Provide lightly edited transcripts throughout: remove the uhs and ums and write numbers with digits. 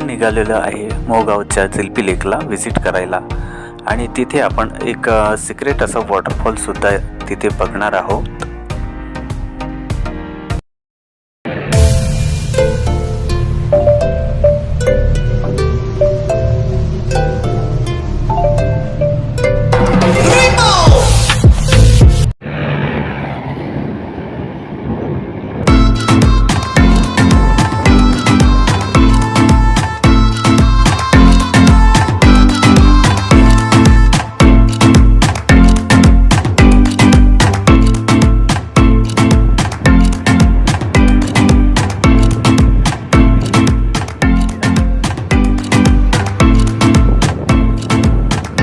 आपण निघालेलो आहे मोगावच्या झिल्पी लेकला व्हिजिट करायला आणि तिथे आपण एक सिक्रेट असं वॉटरफॉल सुद्धा तिथे बघणार आहोत।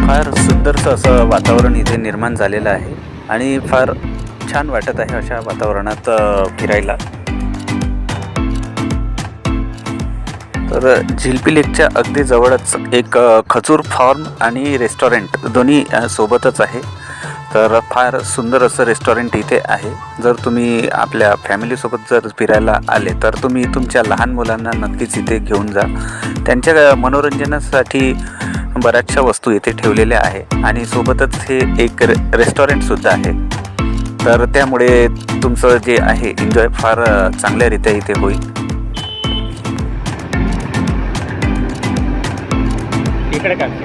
फार सुंदरसं असं वातावरण इथे निर्माण झालेलं आहे आणि फार छान वाटत आहे अशा वातावरणात फिरायला। तर झिल्पी लेकच्या अगदी जवळच एक खजूर फार्म आणि रेस्टॉरंट दोन्ही सोबतच आहे। तर फार सुंदर असं रेस्टॉरंट इथे आहे। जर तुम्ही आपल्या फॅमिलीसोबत जर फिरायला आले तर तुम्ही तुमच्या लहान मुलांना नक्कीच इथे घेऊन जा। त्यांच्या मनोरंजनासाठी बऱ्याचशा वस्तू इथे ठेवलेल्या आहे आणि सोबतच हे एक रेस्टॉरंटसुद्धा आहे। तर त्यामुळे तुमचं जे आहे एन्जॉय फार चांगल्यारीत्या इथे होईल। इकडे काय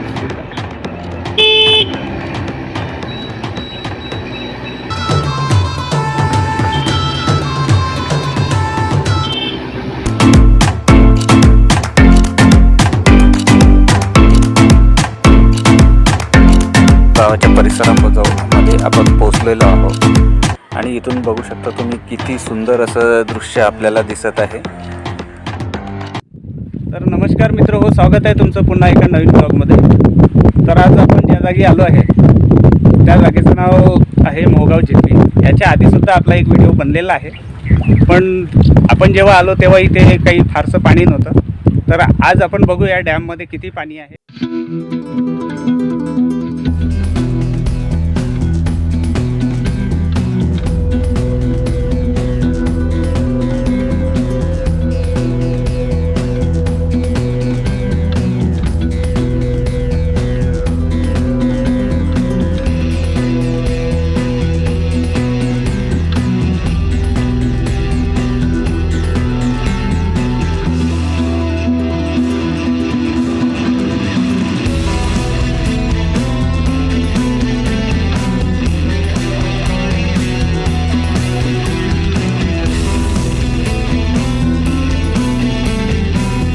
गावाच्या परिसरामध्ये आपण पोहोचलेलो आहोत आणि इथून बघू शकता तुम्ही किती सुंदर असं दृश्य आपल्याला दिसत आहे। तर नमस्कार मित्र हो, स्वागत आहे तुमचं पुन्हा एका नवीन ब्लॉगमध्ये। तर आज आपण ज्या जागी आलो आहे त्या जागेचं नाव आहे मोगाव झिल्पी। याच्या आधीसुद्धा आपला एक व्हिडिओ बनलेला आहे, पण आपण जेव्हा आलो तेव्हा इथे काही फारसं पाणी नव्हतं। तर आज आपण बघू या डॅममध्ये किती पाणी आहे।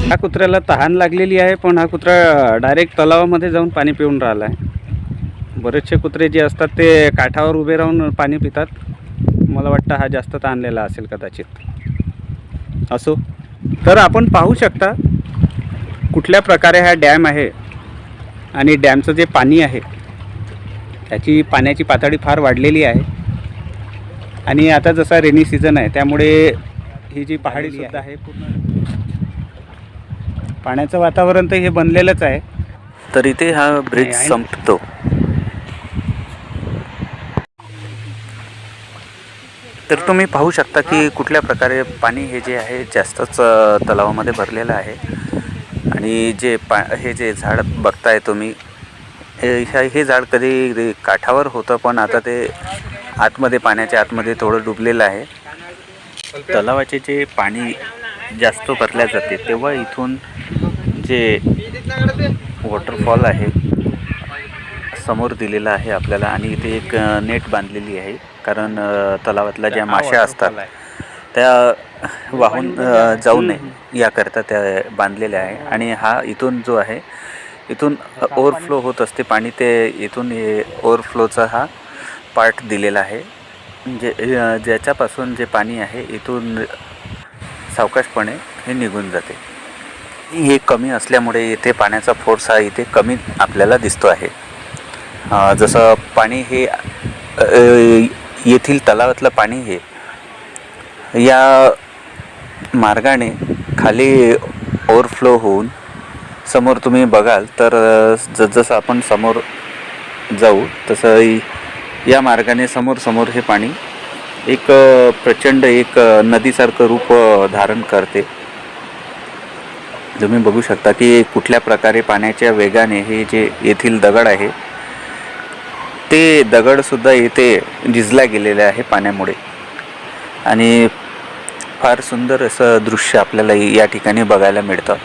हा कुत्र्याला तहान लागलेली आहे, पण हा कुत्रा डायरेक्ट तलावामध्ये जाऊन पाणी पिऊन राहिला आहे। बरेचसे कुत्रे जे असतात ते काठावर उभे राहून पाणी पितात। मला वाटतं हा जास्त ताणलेला असेल कदाचित। असो, तर आपण पाहू शकता कुठल्या प्रकारे हा डॅम आहे आणि डॅमचं जे पाणी आहे त्याची पाण्याची पातळी फार वाढलेली आहे आणि आता जसा रेनी सीझन आहे त्यामुळे ही जी पहाडी सुद्धा आहे पूर्ण पाण्याचं वातावरण तर हे बनलेलंच आहे। तर इथे हा ब्रिज संपतो। तर तुम्ही पाहू शकता की कुठल्या प्रकारे पाणी हे जे आहे जास्तच तलावामध्ये भरलेलं आहे आणि हे जे झाड बघताय तुम्ही, हे झाड कधी काठावर होतं पण आता ते आतमध्ये पाण्याच्या आतमध्ये थोडं डुबलेलं आहे। तलावाचे जे पाणी जास्त भरल्या जाते तेव्हा इथून जे वॉटरफॉल आहे समोर दिलेला आहे आपल्याला आणि इथे एक नेट बांधलेली आहे, कारण तलावातल्या ज्या माश्या असतात त्या वाहून जाऊ नये याकरता त्या बांधलेल्या आहे। आणि हा इथून जो आहे इथून ओव्हरफ्लो होत असते पाणी, ते इथून ओव्हरफ्लोचा हा पार्ट दिलेला आहे ज्याच्यापासून जे पाणी आहे इथून सावकाशपणे हे निघून जाते। हे कमी असल्यामुळे इथे पाण्याचा फोर्स हा इथे कमी आपल्याला दिसतो आहे। जसं पाणी हे येथील तलावातलं पाणी हे या मार्गाने खाली ओव्हरफ्लो होऊन समोर तुम्ही बघाल तर जसं आपण समोर जाऊ तसं या मार्गाने समोर हे पाणी एक प्रचंड एक नदीसारखं रूप धारण करते तुम्ही बघू शकता की कुठल्या प्रकारे पाण्याच्या वेगाने हे जे येथील दगड आहे ते दगडसुद्धा इथे झिजला गेलेले आहे पाण्यामुळे. आणि फार सुंदर असं दृश्य आपल्याला या ठिकाणी बघायला मिळतं.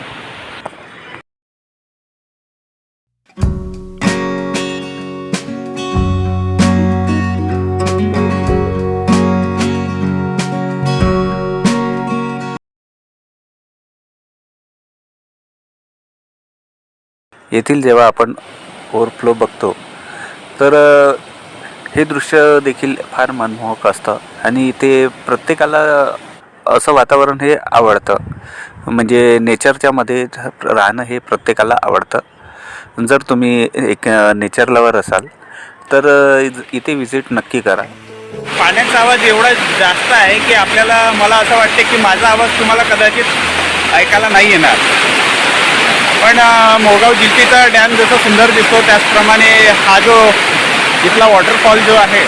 येथील जेव्हा आपण ओव्हरफ्लो बघतो तर हे दृश्य देखील फार मनमोहक असतं आणि ते प्रत्येकाला असं वातावरण हे आवडतं. म्हणजे नेचरच्या मध्ये राहणं हे प्रत्येकाला आवडतं. जर तुम्ही एक नेचर लवर असाल तर इथे विजिट नक्की करा. पाण्याचा आवाज एवढा जास्त आहे की मला असं वाटते की माझा आवाज तुम्हाला कदाचित ऐकायला नाही येणार. पण मोरगाव जिल्पीचा डॅम जसं सुंदर दिसतो त्याचप्रमाणे हा जो इथला वॉटरफॉल जो आहे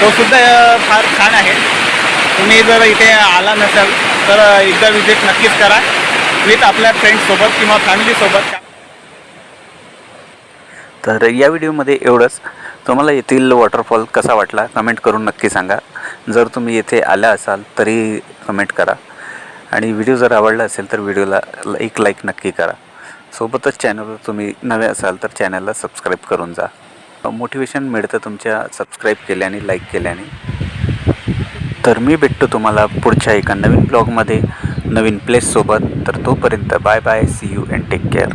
तो सुद्धा फार छान आहे. तुम्ही जर इथे आला नसाल तर एकदा विजिट नक्कीच करा विथ आपल्या फ्रेंड्ससोबत किंवा फॅमिलीसोबत. तर या व्हिडिओमध्ये एवढंच. तुम्हाला येथील वॉटरफॉल कसा वाटला कमेंट करून नक्की सांगा. जर तुम्ही येथे आला असाल तरी कमेंट करा. आणि व्हिडिओ जर आवडला असेल तर व्हिडिओला एक लाईक नक्की करा. सोबतच चॅनलवर तुम्ही नवे असाल तर चॅनलला सबस्क्राईब करून जा. मोटिवेशन मिळतं तुमच्या सबस्क्राईब केल्याने, लाईक केल्याने. तर मी भेटतो तुम्हाला पुढच्या एका नवीन ब्लॉगमध्ये नवीन प्लेससोबत. तर तोपर्यंत bye bye, see you and take care.